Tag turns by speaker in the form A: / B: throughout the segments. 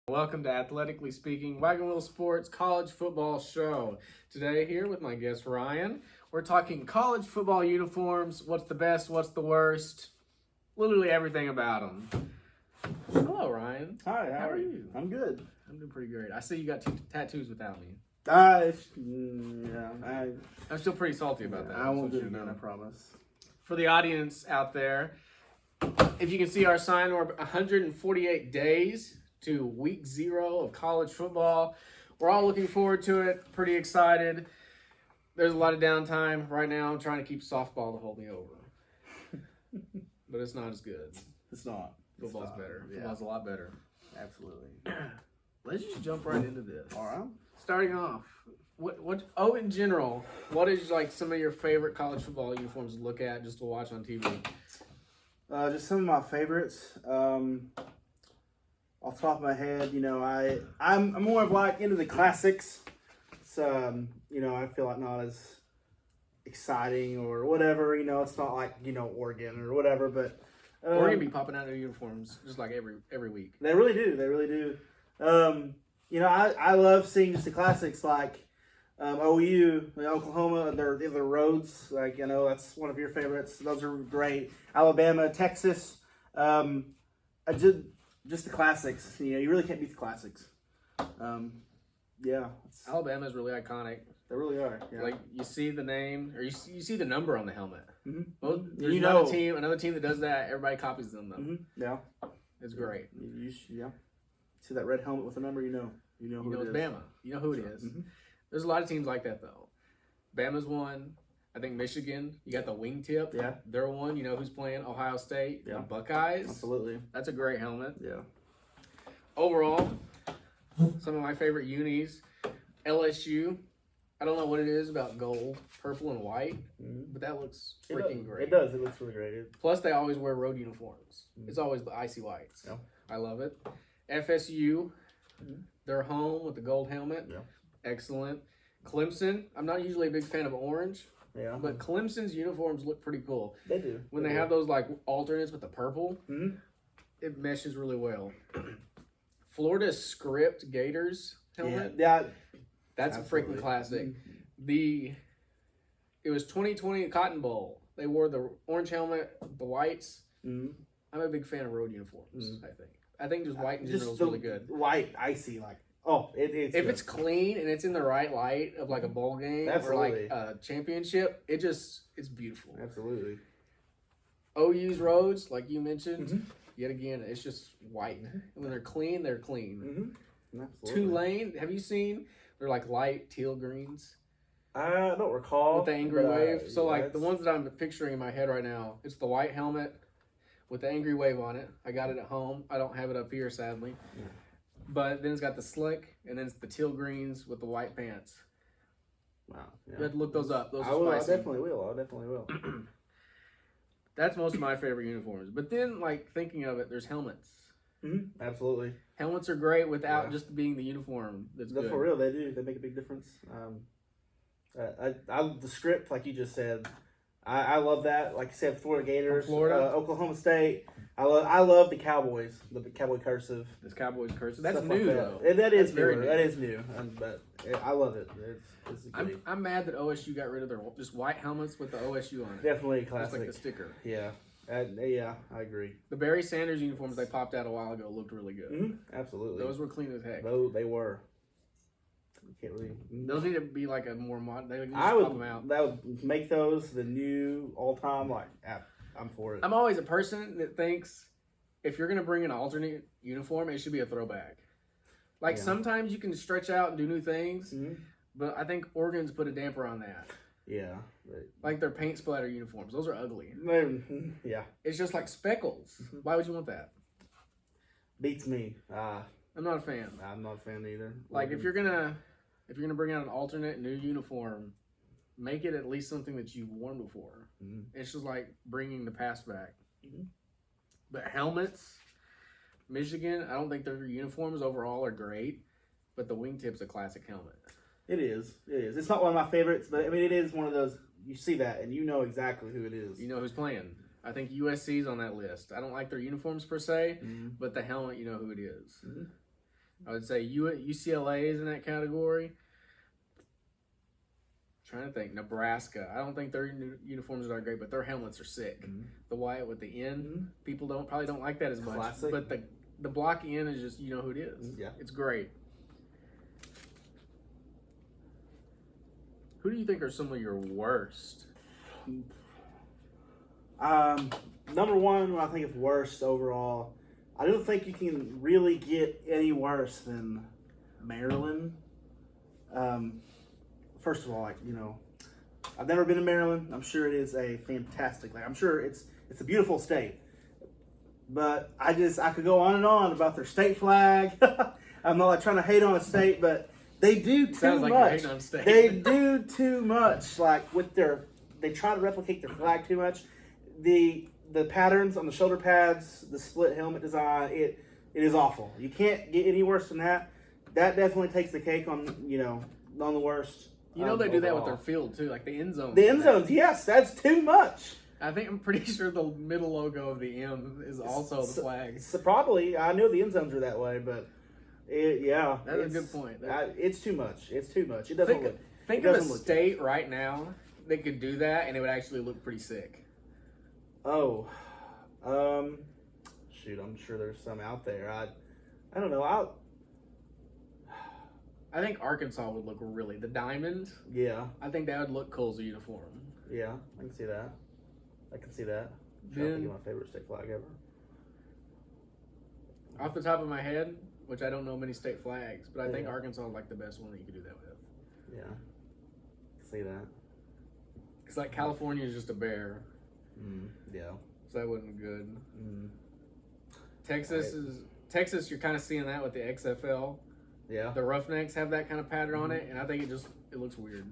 A: Welcome to Athletically Speaking, Wagon Wheel Sports College Football Show. Today here with my guest Ryan, we're talking college football uniforms, what's the best, what's the worst, literally everything about them. Hello Ryan.
B: Hi, how are you? I'm good.
A: I'm doing pretty great. I see you got two tattoos without me.
B: I'm
A: still pretty salty about that.
B: I won't do it again, I promise.
A: For the audience out there, if you can see our sign, we're 148 days to week 0 of college football. We're all looking forward to it, pretty excited. There's a lot of downtime right now. I'm trying to keep softball to hold me over. But it's not as good.
B: It's not.
A: Football's better.
B: Yeah.
A: Football's a lot better.
B: Absolutely.
A: Let's just jump right into this.
B: All right.
A: Starting off, in general, what is like some of your favorite college football uniforms to look at just to watch on TV?
B: Just some of my favorites. Off the top of my head, I'm more of like into the classics. It's I feel like not as exciting or whatever. It's not like Oregon or whatever, but
A: Oregon be popping out new uniforms just like every week.
B: They really do. They really do. I love seeing just the classics like OU, Oklahoma, their roads. That's one of your favorites. Those are great. Alabama, Texas. Just the classics. You really can't beat the classics.
A: Alabama is really iconic.
B: They really are. Yeah.
A: Like you see the name or you see the number on the helmet.
B: Mm-hmm.
A: Well, there's another team that does that. Everybody copies them though.
B: Mm-hmm. Yeah,
A: it's great.
B: See that red helmet with the number? You know who it is.
A: It's Bama. You know who it is.
B: Mm-hmm.
A: There's a lot of teams like that though. Bama's one. I think Michigan. You got the wingtip.
B: Yeah,
A: they're one. You know who's playing? Ohio State.
B: Yeah,
A: the Buckeyes.
B: Absolutely.
A: That's a great helmet.
B: Yeah.
A: Overall, some of my favorite unis. LSU. I don't know what it is about gold, purple, and white, but that looks freaking great.
B: It does. It looks really great.
A: Plus, they always wear road uniforms. It's always the icy whites.
B: Yeah.
A: I love it. FSU, they're home with the gold helmet.
B: Yeah.
A: Excellent. Clemson, I'm not usually a big fan of orange, but Clemson's uniforms look pretty cool.
B: They do.
A: When they have those like alternates with the purple,
B: mm-hmm.
A: it meshes really well. Florida's script Gators helmet.
B: Yeah.
A: That's absolutely a freaking classic. Mm-hmm. It was 2020 Cotton Bowl. They wore the orange helmet, the whites. Mm-hmm. I'm a big fan of road uniforms. I think just white in general is really good.
B: White, icy, it's
A: if it's clean and it's in the right light of like a bowl game or like a championship, it's beautiful.
B: Absolutely.
A: OU's roads, like you mentioned, yet again, it's just white. And when they're clean, they're clean.
B: Mm-hmm.
A: Tulane, have you seen? They're like light teal greens.
B: I don't recall.
A: With the angry wave. So the ones that I'm picturing in my head right now, it's the white helmet with the angry wave on it. I got it at home. I don't have it up here, sadly. Yeah. But then it's got the slick, and then it's the teal greens with the white pants.
B: Wow. Yeah.
A: You have to look those up. Those
B: I
A: are spicy.
B: I definitely will.
A: That's most of my favorite uniforms. But then, thinking of it, there's helmets.
B: Mm-hmm. Absolutely.
A: Helmets are great without just being the uniform. That's good.
B: For real, they do. They make a big difference. The script, like you just said, I love that. Like you said, Florida Gators,
A: Florida,
B: Oklahoma State. I love the Cowboys, the Cowboy cursive.
A: This Cowboys cursive. That's new,
B: though. That is new. But I love it.
A: I'm mad that OSU got rid of their just white helmets with the OSU on it.
B: Definitely a classic.
A: Just like the sticker.
B: Yeah. I agree.
A: The Barry Sanders uniforms they popped out a while ago looked really good.
B: Mm-hmm. Absolutely.
A: Those were clean as heck.
B: They were. You can't really.
A: Those need to be like a more modern. They just
B: pop
A: them out.
B: That would make those the new all-time. I'm for it.
A: I'm always a person that thinks if you're gonna bring an alternate uniform, it should be a throwback. Sometimes you can stretch out and do new things, but I think Oregon's put a damper on that.
B: Yeah.
A: Like their paint splatter uniforms. Those are ugly.
B: Yeah.
A: It's just like speckles. Why would you want that?
B: Beats me.
A: I'm not a fan.
B: I'm not a fan either.
A: Like if you're gonna bring out an alternate new uniform, make it at least something that you've worn before. It's just like bringing the past back. But helmets, Michigan, I don't think their uniforms overall are great, but the wingtip's a classic helmet.
B: It is. It's not one of my favorites, but it is one of those. You see that, and you know exactly who it is.
A: You know who's playing. I think USC's on that list. I don't like their uniforms per se, but the helmet, you know who it is. I would say UCLA is in that category. Trying to think, Nebraska. I don't think their uniforms are that great, but their helmets are sick. The white with the N, people probably don't like that as much.
B: Classic.
A: But the block N is just, you know who it is.
B: Yeah.
A: It's great. Who do you think are some of your worst?
B: Number one, when I think of worst overall, I don't think you can really get any worse than Maryland. First of all, I've never been to Maryland. I'm sure it is a fantastic. I'm sure it's a beautiful state. But I could go on and on about their state flag. I'm not trying to hate on a state, but they do too
A: like
B: much.
A: you're hating on state.
B: They do too much. They try to replicate their flag too much. The patterns on the shoulder pads, the split helmet design, it is awful. You can't get any worse than that. That definitely takes the cake on the worst.
A: They do that with their field too, like the end zone.
B: The end zones, yes, that's too much.
A: I'm pretty sure the middle logo of the M is also the flag.
B: So probably, I know the end zones are that way, but
A: that's a good point.
B: It's too much. It's too much. It doesn't
A: think of a state right now that could do that, and it would actually look pretty sick.
B: Oh, shoot! I'm sure there's some out there. I don't know.
A: I think Arkansas would look really the diamond.
B: Yeah,
A: I think that would look cool as a uniform.
B: Yeah, I can see that. I'm trying to think of my favorite state flag ever.
A: Off the top of my head, which I don't know many state flags, but I think Arkansas is like the best one that you could do that with.
B: Yeah, I can see that.
A: It's like California is just a bear.
B: Yeah.
A: So that wouldn't be good. Texas. You're kind of seeing that with the XFL.
B: Yeah.
A: The Roughnecks have that kind of pattern on it, and I think it looks weird.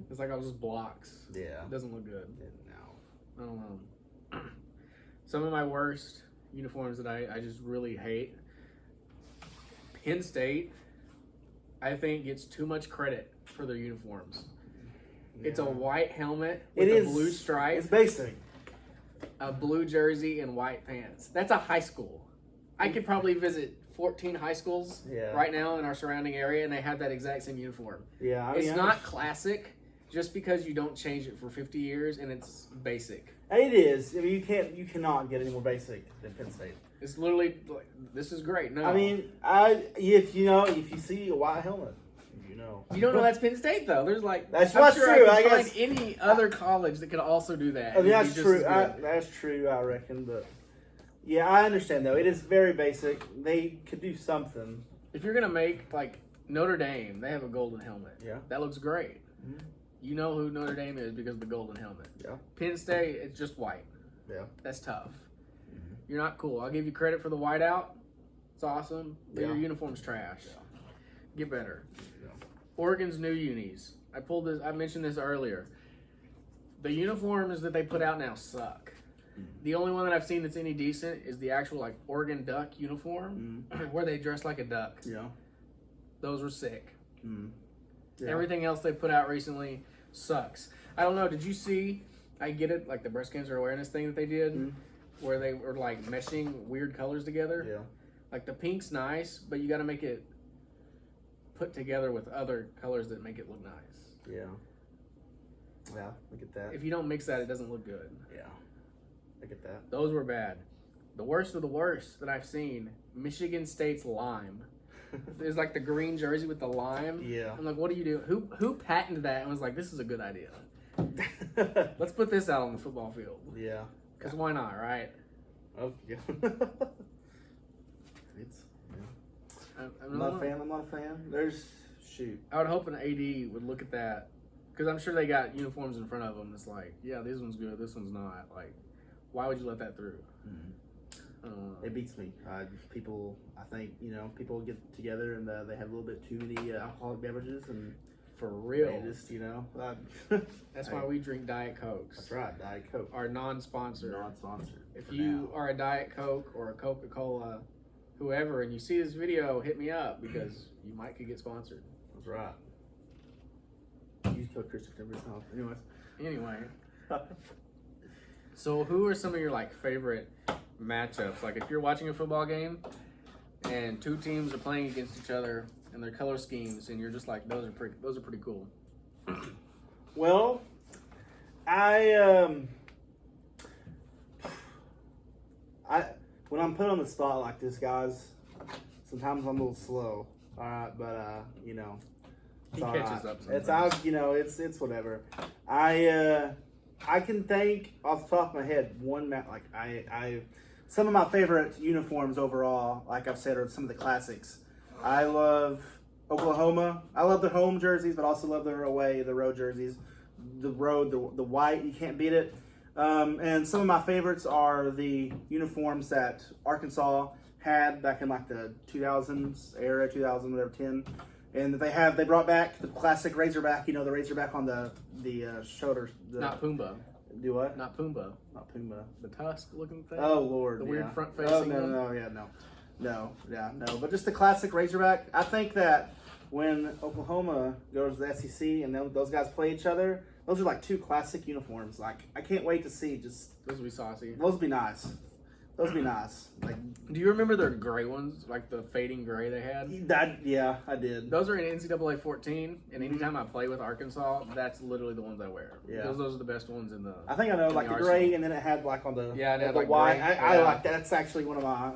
A: It's like all just blocks.
B: Yeah.
A: It doesn't look good.
B: No.
A: I don't know. Some of my worst uniforms that I just really hate. Penn State, I think, gets too much credit for their uniforms. Yeah. It's a white helmet with a blue stripe.
B: It's basic.
A: A blue jersey and white pants. That's a high school. I could probably visit 14 high schools right now in our surrounding area, and they have that exact same uniform.
B: Yeah,
A: it's not classic just because you don't change it for 50 years, and it's basic.
B: It is. I mean, you cannot get any more basic than Penn State.
A: It's literally like, this is great. No,
B: I mean, if you see a white helmet,
A: you don't know that's Penn State though. There's
B: that's
A: I'm sure
B: true.
A: I can find any other college that could also do that.
B: I mean, that's true. That's true. I reckon, but yeah, I understand though. It is very basic. They could do something.
A: If you're gonna make like Notre Dame, they have a golden helmet.
B: Yeah,
A: that looks great. Mm-hmm. You know who Notre Dame is because of the golden helmet.
B: Yeah.
A: Penn State, it's just white.
B: Yeah.
A: That's tough. Mm-hmm. You're not cool. I'll give you credit for the whiteout. It's awesome. But your uniform's trash. Yeah. Get better. Yeah. Oregon's new unis. I mentioned this earlier. The uniforms that they put out now suck. Mm-hmm. The only one that I've seen that's any decent is the actual Oregon Duck uniform, where they dress like a duck.
B: Yeah. Those
A: were sick.
B: Mm-hmm.
A: Yeah. Everything else they put out recently sucks. I don't know. Did you see? I get it, like the breast cancer awareness thing that they did, where they were meshing weird colors together.
B: Yeah.
A: Like the pink's nice, but you got to make it put together with other colors that make it look nice.
B: Yeah. Yeah, I get that.
A: If you don't mix that, it doesn't look good.
B: Yeah. I get that.
A: Those were bad. The worst of the worst that I've seen, Michigan State's lime. It's like the green jersey with the lime.
B: Yeah.
A: I'm like, what are you doing? Who patented that and was like, this is a good idea? Let's put this out on the football field.
B: Yeah.
A: Because why not, right?
B: Oh, yeah. I'm not a fan.
A: I would hope an AD would look at that. Because I'm sure they got uniforms in front of them. It's like, yeah, this one's good, this one's not. Like, why would you let that through?
B: It beats me. People get together and they have a little bit too many alcoholic beverages and
A: for real,
B: just
A: that's why we drink Diet Cokes.
B: That's right, Diet Coke,
A: our non-sponsor. If you
B: now
A: are a Diet Coke or a Coca-Cola, whoever, and you see this video, hit me up because you could get sponsored.
B: That's right. Use code Christopher.
A: Anyway. So who are some of your favorite matchups? Like if you're watching a football game, and two teams are playing against each other in their color schemes, and you're just like, those are pretty cool.
B: Well, I when I'm put on the spot like this, guys, sometimes I'm a little slow. All right, but you know,
A: He
B: it's
A: catches up sometimes.
B: It's out. You know, it's whatever. I can think off the top of my head one like I some of my favorite uniforms overall, like I've said, are some of the classics. I love Oklahoma. I love their home jerseys, but also love their the road jerseys. The white, you can't beat it. And some of my favorites are the uniforms that Arkansas had back in like the 2000s era, 2000 whatever 10, and they brought back the classic Razorback. You know, the Razorback on the shoulders.
A: Not Pumbaa.
B: Do what?
A: Not Pumbaa.
B: Not Pumbaa.
A: The tusk looking thing.
B: Oh Lord,
A: The
B: yeah.
A: weird front facing.
B: Oh no. But just the classic Razorback. I think that when Oklahoma goes to the SEC and those guys play each other, those are like two classic uniforms. Like I can't wait to see. Just
A: Those would be saucy.
B: those would be nice. Those would be nice. Like
A: Do you remember their gray ones, like the fading gray they had?
B: that. Yeah, I did.
A: Those are in NCAA 14, and anytime I play with Arkansas, that's literally the ones I wear.
B: Yeah.
A: Those are the best ones in the.
B: I think I know,
A: in
B: like the
A: arsenal.
B: gray, and then it had like on the
A: Yeah, it had
B: the
A: like
B: white.
A: gray.
B: I
A: Yeah.
B: like that. That's actually one of my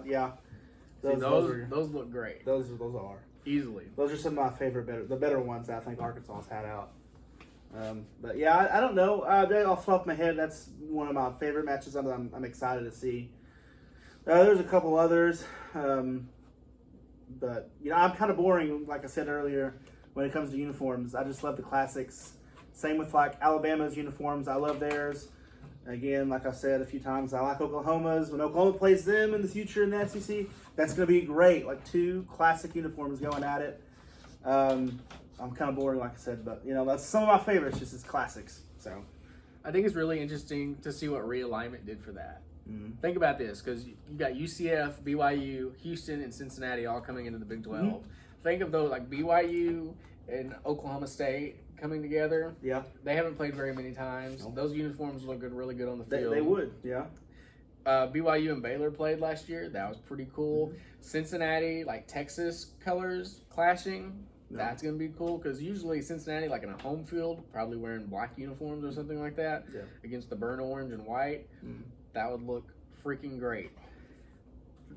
A: See, those look great.
B: Those are.
A: Easily.
B: Those are some of my favorite, the better ones that I think Arkansas's had out. But yeah, I don't know. Off the top of my head, that's one of my favorite matches. I'm excited to see. There's a couple others, but you know, I'm kind of boring, like I said earlier, when it comes to uniforms. I just love the classics. Same with like Alabama's uniforms. I love theirs. Again, like I said a few times, I like Oklahoma's. When Oklahoma plays them in the future in the SEC, that's going to be great. Like two classic uniforms going at it. I'm kind of boring, like I said, but you know, that's some of my favorites, just as classics. So
A: I think it's really interesting to see what realignment did for that.
B: mm-hmm.
A: Think about this, because you got UCF, BYU, Houston, and Cincinnati all coming into the Big 12.
B: Mm-hmm.
A: Think of those, like BYU and Oklahoma State coming together.
B: Yeah,
A: They haven't played very many times.
B: Nope.
A: Those uniforms look good, really good on the field.
B: they would. Yeah,
A: BYU and Baylor played last year. That was pretty cool.
B: Mm-hmm.
A: Cincinnati, like Texas colors clashing.
B: Yeah.
A: That's going to be cool, because usually Cincinnati, like in a home field, probably wearing black uniforms or something like that
B: Yeah.
A: against the burnt orange and white.
B: Mm-hmm.
A: That would look freaking great.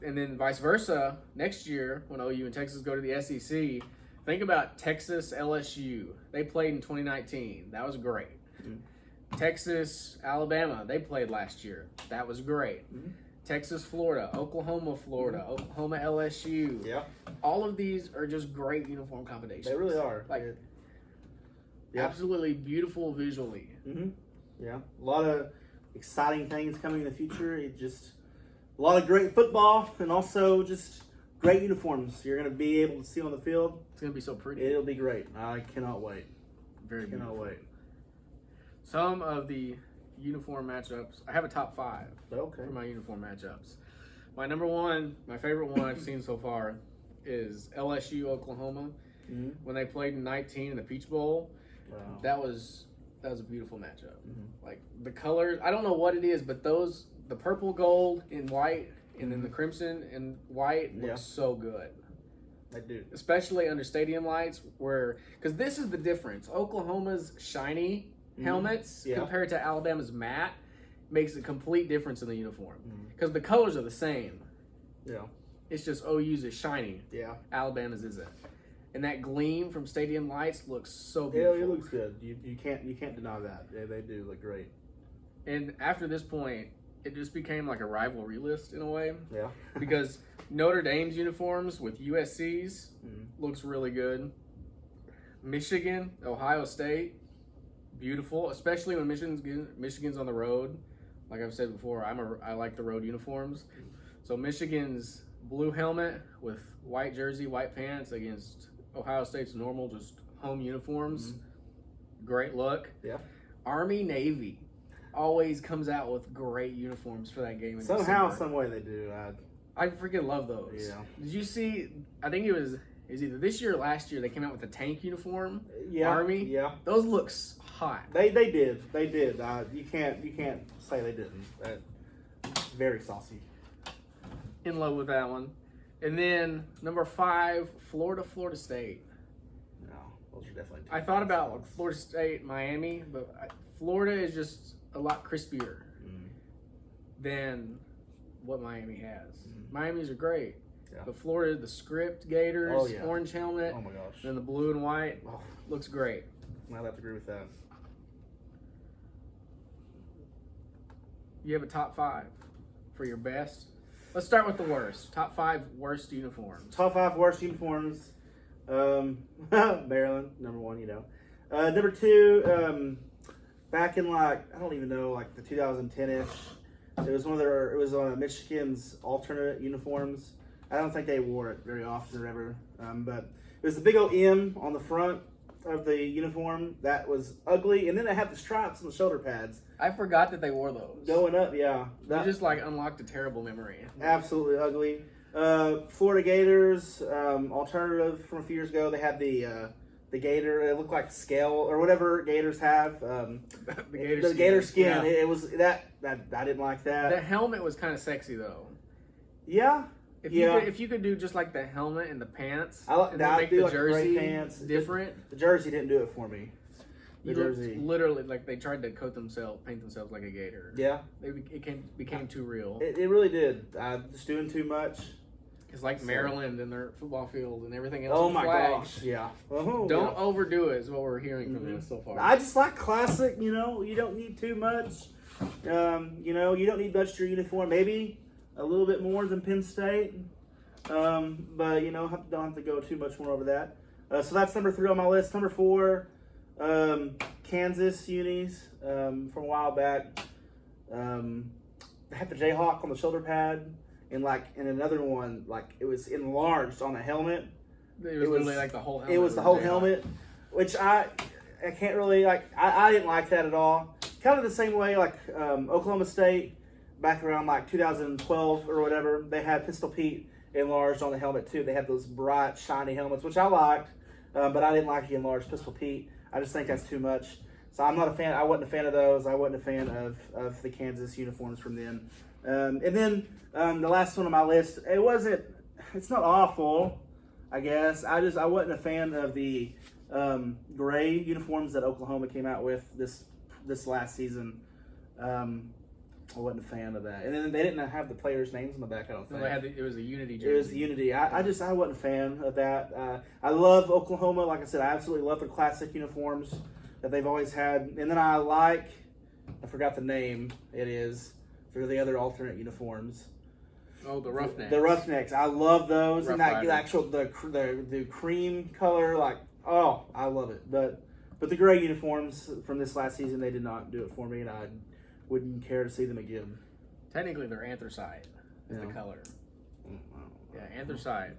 A: And then vice versa, next year when OU and Texas go to the SEC, think about Texas LSU. They played in 2019. That was great.
B: Mm-hmm.
A: Texas Alabama. They played last year. That was great.
B: Mm-hmm.
A: Texas Florida, Oklahoma Florida, Oklahoma LSU.
B: Yeah,
A: All of these are just great uniform combinations.
B: they really are.
A: Like
B: Yeah.
A: absolutely beautiful visually.
B: Mm-hmm. Yeah, a lot of exciting things coming in the future. It just a lot of great football, and also just great uniforms you're going to be able to see on the field.
A: It's gonna be so pretty.
B: It'll be great. I cannot wait.
A: Very beautiful.
B: Cannot wait.
A: Some of the uniform matchups. I have a top 5
B: Okay.
A: for my uniform matchups. My number one, my favorite one I've seen so far, is LSU Oklahoma.
B: Mm-hmm.
A: When they played in 19 in the Peach Bowl,
B: Wow.
A: that was a beautiful matchup.
B: Mm-hmm.
A: Like the colors, I don't know what it is, but the purple, gold, and white, and then the crimson and white look
B: Yeah.
A: so good.
B: They do.
A: Especially under stadium lights, because this is the difference. Oklahoma's shiny helmets
B: Yeah.
A: compared to Alabama's matte makes a complete difference in the uniform,
B: Mhm.
A: because the colors are the same.
B: Yeah.
A: It's just OU's is shiny,
B: Yeah.
A: Alabama's isn't. And that gleam from stadium lights looks so
B: Yeah,
A: beautiful.
B: it looks good. You can't deny that. They do look great.
A: And after this point, it just became like a rivalry list in a way,
B: Yeah.
A: because Notre Dame's uniforms with USC's
B: Mhm.
A: looks really good. Michigan, Ohio State, beautiful, especially when Michigan's on the road. Like I've said before, I like the road uniforms. So Michigan's blue helmet with white jersey, white pants against Ohio State's normal just home uniforms. Great look.
B: Yeah.
A: Army Navy always comes out with great uniforms for that game. In
B: Somehow,
A: December.
B: some way they do.
A: I freaking love those.
B: Yeah.
A: Did you see? I think it was either this year or last year they came out with the tank uniform.
B: Yeah.
A: Army.
B: Yeah.
A: Those looks hot.
B: They did. You can't say they didn't. Very saucy.
A: In love with that one. And then number 5, Florida State.
B: No, those are definitely.
A: I thought about like Florida State, Miami, but Florida is just a lot crispier than what Miami has. Miami's are great, but Florida, the script Gators, orange helmet,
B: oh my gosh,
A: then the blue and white looks great.
B: I'd have to agree with that.
A: You have a top 5 for your best. Let's start with the worst. Top 5 worst uniforms.
B: Top 5 worst uniforms. Maryland, number 1, you know. Number 2, back in like, I don't even know, like the 2010-ish. It was Michigan's alternate uniforms. I don't think they wore it very often or ever. But it was the big old M on the front of the uniform. That was ugly. And then they had the stripes on the shoulder pads.
A: I forgot that they wore those.
B: Going up, yeah.
A: That just like unlocked a terrible memory.
B: Absolutely ugly. Florida Gators, alternative from a few years ago. They had the gator. It looked like scale or whatever gators have. The gator skin.
A: Yeah.
B: It was that I didn't like that.
A: The helmet was kind of sexy though.
B: Yeah.
A: If you could do just like the helmet and the pants, and then make the jersey
B: pants
A: different.
B: The jersey didn't do it for me. The jersey
A: literally like they tried to paint themselves like a gator.
B: Yeah.
A: It became too real.
B: It really did. Just doing too much.
A: It's like Maryland and their football field and everything else.
B: Oh my gosh! Yeah.
A: Don't overdo it is what we're hearing from this so far.
B: I just like classic. You know, you don't need too much. You know, you don't need much to your uniform. Maybe a little bit more than Penn State. But you know, don't have to go too much more over that. So that's number 3 on my list. Number 4, Kansas unis from a while back. They had the Jayhawk on the shoulder pad. And another one, like it was enlarged on the helmet.
A: It was literally like the whole helmet.
B: It was the whole helmet, which I can't really like. I didn't like that at all. Kind of the same way like Oklahoma State back around like 2012 or whatever. They had Pistol Pete enlarged on the helmet too. They had those bright, shiny helmets, which I liked, but I didn't like the enlarged Pistol Pete. I just think that's too much. So I'm not a fan. I wasn't a fan of those. I wasn't a fan of the Kansas uniforms from then. And then the last one on my list, it's not awful, I guess. I wasn't a fan of the gray uniforms that Oklahoma came out with this last season. I wasn't a fan of that. And then they didn't have the players' names on the back, I don't think.
A: No, it was a Unity jersey.
B: It was the Unity. I wasn't a fan of that. I love Oklahoma. Like I said, I absolutely love their classic uniforms that they've always had. And then I forgot the name it is. For the other alternate uniforms.
A: Oh, the Roughnecks.
B: The Roughnecks. I love those. And that the cream color, like, oh, I love it. But the gray uniforms from this last season, they did not do it for me, and I wouldn't care to see them again.
A: Technically, they're anthracite is the color. Yeah, anthracite.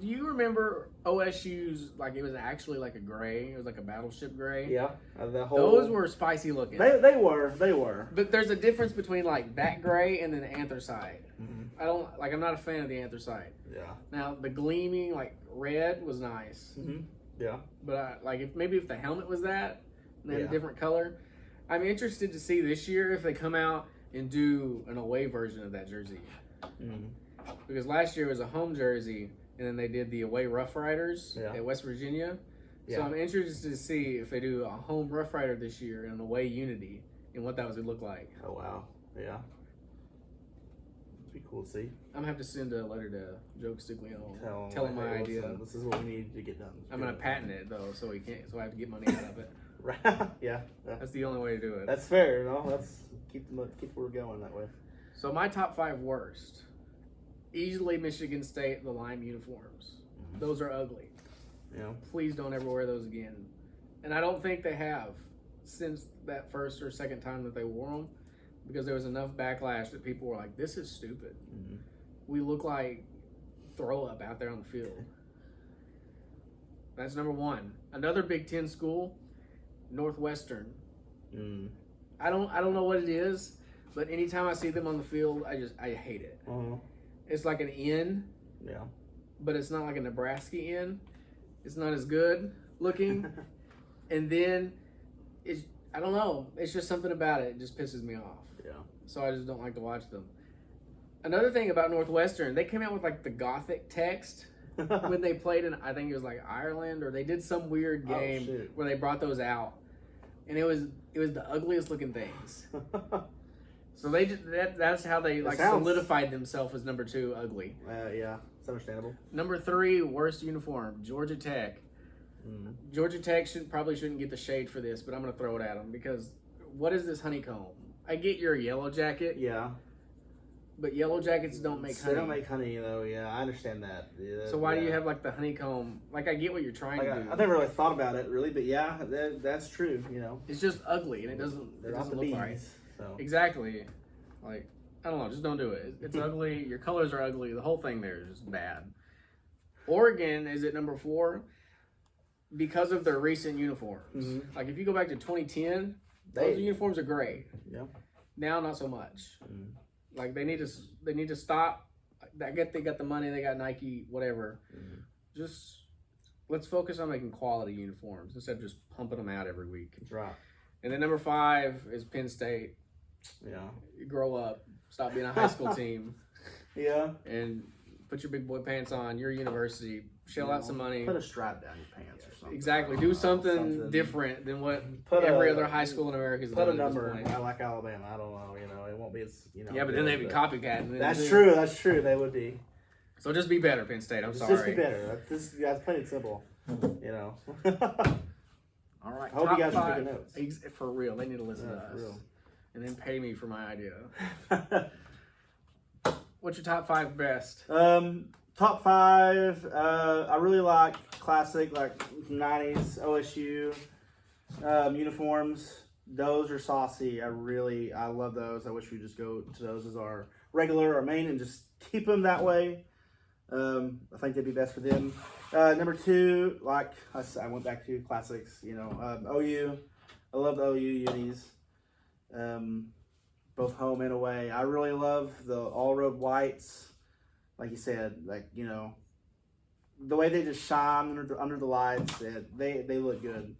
A: Do you remember OSU's, like, it was actually like a gray? It was like a battleship gray?
B: Yeah.
A: Those were spicy looking.
B: They were.
A: But there's a difference between, like, that gray and then anthracite. Mm-hmm. I'm not a fan of the anthracite.
B: Yeah.
A: Now, the gleaming, like, red was nice.
B: Mm-hmm. Yeah.
A: But, if the helmet was that, and then a different color, I'm interested to see this year if they come out and do an away version of that jersey. Mm-hmm. Because last year it was a home jersey, and then they did the away Rough Riders at West Virginia. Yeah. So I'm interested to see if they do a home Rough Rider this year and an away Unity and what that would look like.
B: Oh, wow. Yeah. It'd be cool to see.
A: I'm going to have to send a letter to Joe Castiglione. Tell him my
B: hey,
A: idea.
B: This is what we need to get done.
A: I'm going to patent it, though, so I have to get money out of it.
B: Right. Yeah.
A: That's the only way to do it.
B: That's fair. No, let's keep where we're going that way.
A: So my top 5 worst. Easily Michigan State, the lime uniforms. Mm-hmm. Those are ugly.
B: Yeah. Please
A: don't ever wear those again. And I don't think they have since that first or second time that they wore them, because there was enough backlash that people were like, this is stupid. Mm-hmm. We look like throw up out there on the field. That's number 1. Another Big Ten school, Northwestern. I don't know what it is, but anytime I see them on the field, I hate it. Uh-huh. It's like an N.
B: Yeah.
A: But it's not like a Nebraska N. It's not as good looking. And then I don't know. It's just something about it. It just pisses me off.
B: Yeah.
A: So I just don't like to watch them. Another thing about Northwestern, they came out with like the Gothic text when they played in, I think it was like Ireland, or they did some weird game where they brought those out, and it was the ugliest looking things. So that's how they solidified themselves as number 2, ugly.
B: Yeah, it's understandable.
A: Number 3, worst uniform, Georgia Tech. Georgia Tech probably shouldn't get the shade for this, but I'm going to throw it at them because what is this honeycomb? I get your Yellow Jacket.
B: Yeah.
A: But Yellow Jackets don't make honey.
B: They don't make honey, though. Yeah, I understand that. Yeah,
A: so why do you have like the honeycomb? Like, I get what you're trying to do.
B: I never really thought about it, really, but yeah, that's true. You know,
A: it's just ugly and it doesn't look right.
B: So.
A: Exactly. Like, I don't know, just don't do it. It's ugly. Your colors are ugly. The whole thing there is just bad. Oregon is at number 4 because of their recent uniforms. Like, if you go back to 2010, those uniforms are great.
B: Yeah.
A: Now, not so much. Like, they need to stop. I get they got the money, they got Nike, whatever. Just let's focus on making quality uniforms instead of just pumping them out every week.
B: That's right.
A: And then number 5 is Penn State.
B: Yeah.
A: You grow up. Stop being a high school team.
B: Yeah.
A: And put your big boy pants on. You're a university. Shell out some money.
B: Put a stripe down your pants or something.
A: Exactly. Do something different than what every other high school in America is doing.
B: Put a number. I like Alabama. I don't know. It won't be as,
A: Yeah, but then they'd be copycatting.
B: That's true. That's true. They would be.
A: So just be better, Penn State. I'm sorry.
B: Just be better. That's plain and simple.
A: All right.
B: I hope you guys are taking notes.
A: For real. They need to listen to us. For real. And then pay me for my idea. What's your top 5 best?
B: Top 5. I really like classic, like 90s OSU uniforms. Those are saucy. I love those. I wish we just go to those as our regular or main and just keep them that way. I think they'd be best for them. Number 2, like I went back to classics. OU. I love the OU unis. Both home and away. I really love the all-road whites. Like you said, the way they just shine under the lights, they look good.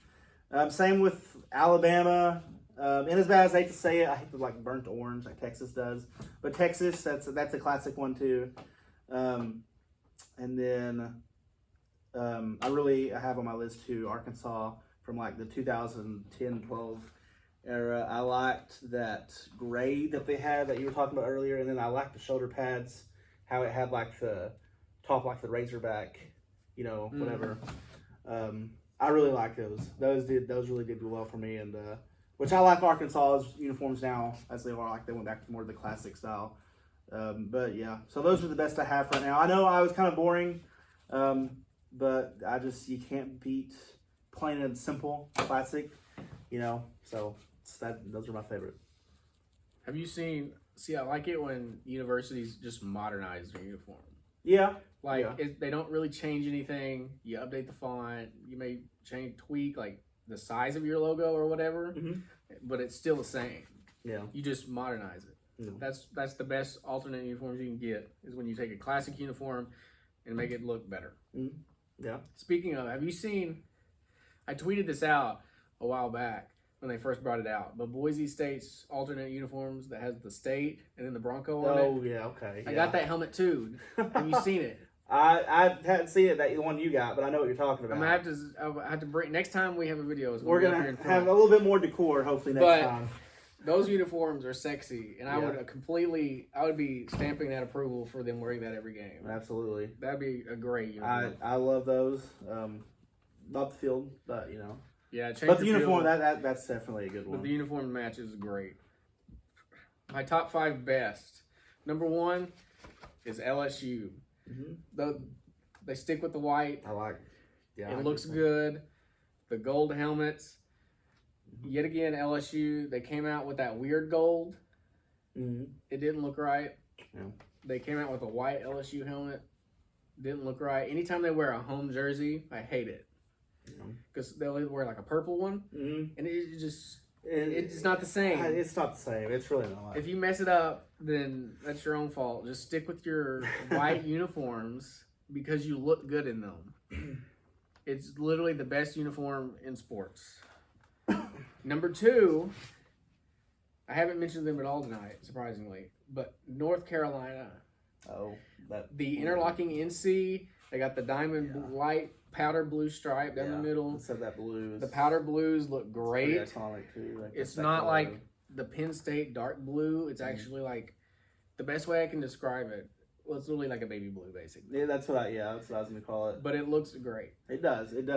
B: Same with Alabama. And as bad as I hate to say it, I hate the burnt orange like Texas does. But Texas, that's a classic one too. And then I have on my list too Arkansas from the 2010-12 era. I liked that gray that they had that you were talking about earlier, and then I liked the shoulder pads, how it had the top the Razorback, whatever. I really like those. Those really did well for me, and which I like Arkansas's uniforms now as they are. They went back to more of the classic style. But yeah, so those are the best I have right now. I know I was kind of boring, but you can't beat plain and simple classic, so those are my favorite.
A: Have you seen, I like it when universities just modernize their uniform.
B: Yeah.
A: They don't really change anything. You update the font, you may tweak the size of your logo or whatever, but it's still the same.
B: Yeah.
A: You just modernize it. Yeah. That's the best alternate uniforms you can get, is when you take a classic uniform and make it look better.
B: Yeah.
A: Speaking of, have you seen, I tweeted this out a while back when they first brought it out, but Boise State's alternate uniforms that has the state and then the Bronco on it.
B: Oh, yeah, okay.
A: I got that helmet too. Have you seen it?
B: I hadn't seen it, the one you got, but I know what you're talking about.
A: I have to bring, next time we have a video,
B: we're going to have a little bit more decor hopefully next time.
A: Those uniforms are sexy, and I would be stamping that approval for them wearing that every game.
B: Absolutely.
A: That'd be a great uniform.
B: I love those. Not the field, but
A: Yeah,
B: but the uniform, that's definitely a good one.
A: But the uniform match is great. My top 5 best. Number 1 is LSU. They stick with the white.
B: I like. Yeah,
A: it looks good. The gold helmets. Yet again, LSU, they came out with that weird gold. It didn't look right.
B: Yeah.
A: They came out with a white LSU helmet. Didn't look right. Anytime they wear a home jersey, I hate it. Because they'll wear a purple one, and it's not the same.
B: It's not the same. It's really not.
A: If you mess it up, then that's your own fault. Just stick with your white uniforms because you look good in them. It's literally the best uniform in sports. Number 2, I haven't mentioned them at all tonight, surprisingly, but North Carolina,
B: Oh, that
A: the interlocking NC, they got the diamond light powder blue stripe down the middle.
B: Instead of that blue.
A: The powder blues look great.
B: It's pretty iconic too. Like
A: it's not like the Penn State dark blue. It's actually like the best way I can describe it. Well, it's literally like a baby blue, basically.
B: Yeah, that's what I was gonna call it.
A: But it looks great.
B: It does. And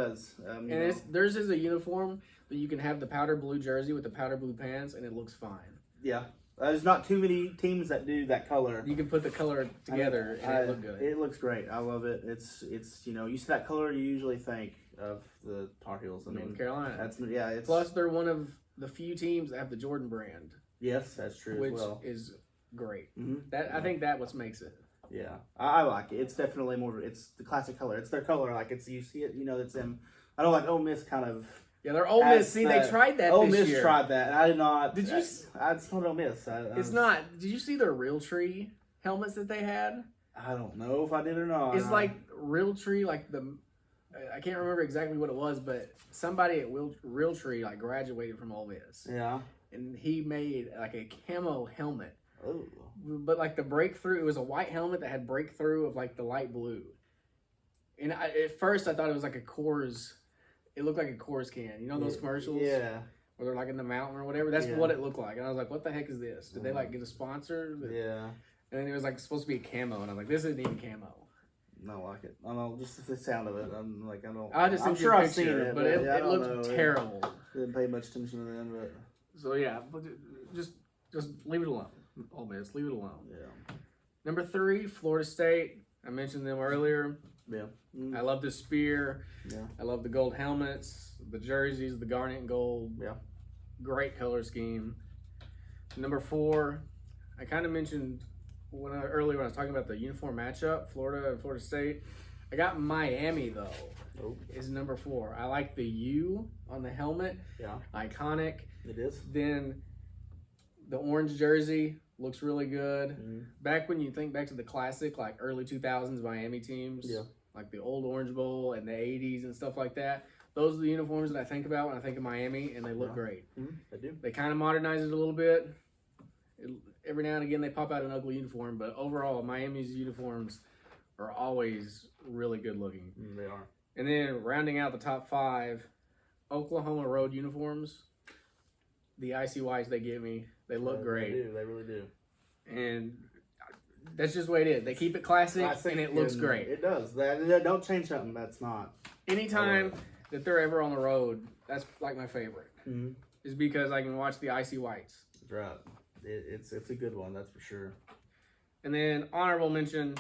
A: Theirs is a uniform that you can have the powder blue jersey with the powder blue pants, and it looks fine.
B: Yeah, there's not too many teams that do that color.
A: You can put the color together, and it looks good.
B: It looks great. I love it. It's you see that color, you usually think of the Tar Heels.
A: North Carolina.
B: It's
A: Plus they're one of the few teams that have the Jordan brand.
B: Yes, that's true.
A: Which
B: as well.
A: is great.
B: Mm-hmm.
A: I think that what makes it.
B: Yeah, I like it. It's definitely more. It's the classic color. It's their color. Like you see it. It's them. I don't like Ole Miss kind of.
A: Yeah, they're Ole Miss. See, they tried that.
B: Ole
A: this
B: Miss
A: year.
B: tried that, and I did not.
A: Did you?
B: It's not Ole Miss.
A: It's not. Did you see their Real Tree helmets that they had?
B: I don't know if I did or not.
A: It's like Real Tree, like I can't remember exactly what it was, but somebody at Real Tree like graduated from Ole Miss.
B: Yeah.
A: And he made like a camo helmet.
B: Oh.
A: But like the breakthrough, it was a white helmet that had breakthrough of like the light blue. And at first I thought it was like a Coors. It looked like a Coors can. You know those commercials?
B: Yeah.
A: Where they're like in the mountain or whatever. That's what it looked like. And I was like, what the heck is this? Did they like get a sponsor?
B: Yeah.
A: And then it was like supposed to be a camo. And I was like, this isn't even camo.
B: I don't like it. I don't know, just the sound of it. I'm like, I don't.
A: I'm sure I've seen it, but it looked
B: know.
A: terrible.
B: Didn't pay much attention to them, but.
A: So yeah, but just leave it alone. Ole Miss, leave it alone.
B: Yeah.
A: Number 3, Florida State. I mentioned them earlier.
B: Yeah.
A: I love the spear.
B: Yeah.
A: I love the gold helmets, the jerseys, the garnet and gold.
B: Yeah.
A: Great color scheme. Number 4, I kind of mentioned earlier when I was talking about the uniform matchup, Florida and Florida State. I got Miami though.
B: Oh.
A: Is number 4. I like the U on the helmet.
B: Yeah.
A: Iconic.
B: It is.
A: Then the orange jersey looks really good.
B: Mm-hmm.
A: Back when you think back to the classic, like early 2000s Miami teams, like the old Orange Bowl and the 80s and stuff like that, those are the uniforms that I think about when I think of Miami, and they look great.
B: Mm-hmm. They do.
A: They kind of modernize it a little bit. Every now and again they pop out an ugly uniform, but overall Miami's uniforms are always really good looking.
B: They are.
A: And then rounding out the top 5, Oklahoma road uniforms. The icy whites they give me, they look great.
B: They do. They really do.
A: And that's just the way it is. They keep it classic and it looks great.
B: It does. Don't change something that's not.
A: Anytime that they're ever on the road, that's like my favorite.
B: Mm-hmm.
A: Is because I can watch the icy whites.
B: That's right. It's a good one, that's for sure.
A: And then honorable mention,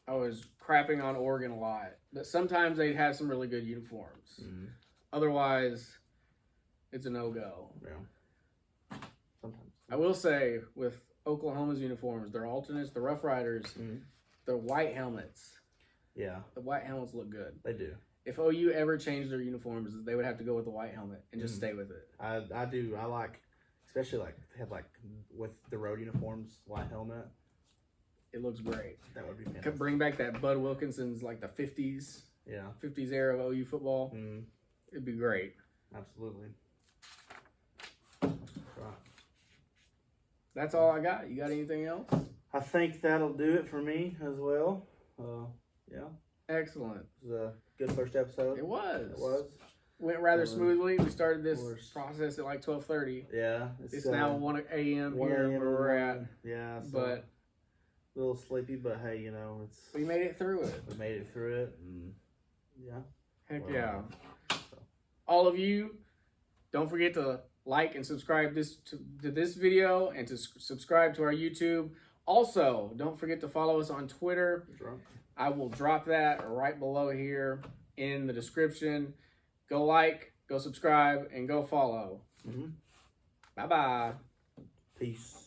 A: I was crapping on Oregon a lot, but sometimes they have some really good uniforms.
B: Mm-hmm.
A: Otherwise, it's a no-go.
B: Yeah. Sometimes.
A: I will say, with Oklahoma's uniforms, their alternates, the Rough Riders, the white helmets.
B: Yeah.
A: The white helmets look good.
B: They do.
A: If OU ever changed their uniforms, they would have to go with the white helmet and just stay with it.
B: I do. I like, especially like they have like with the road uniforms, white helmet.
A: It looks great.
B: That would be fantastic.
A: Could bring back that Bud Wilkinson's like the 50s.
B: Yeah.
A: 50s era of OU football. It'd be great.
B: Absolutely. Right.
A: That's all I got. You got anything else?
B: I think that'll do it for me as well. Yeah.
A: Excellent.
B: It was a good first episode.
A: It was.
B: It was.
A: Went rather smoothly. We started this process at like 12:30.
B: Yeah.
A: It's now 1 a.m. here where we're at.
B: Yeah. So
A: but
B: a little sleepy, but hey,
A: we made it through it.
B: We made it through it, and yeah.
A: Heck yeah. All of you, don't forget to like and subscribe to this video and to subscribe to our YouTube. Also, don't forget to follow us on Twitter.
B: That's right.
A: I will drop that right below here in the description. Go like, go subscribe, and go follow. Bye-bye.
B: Peace.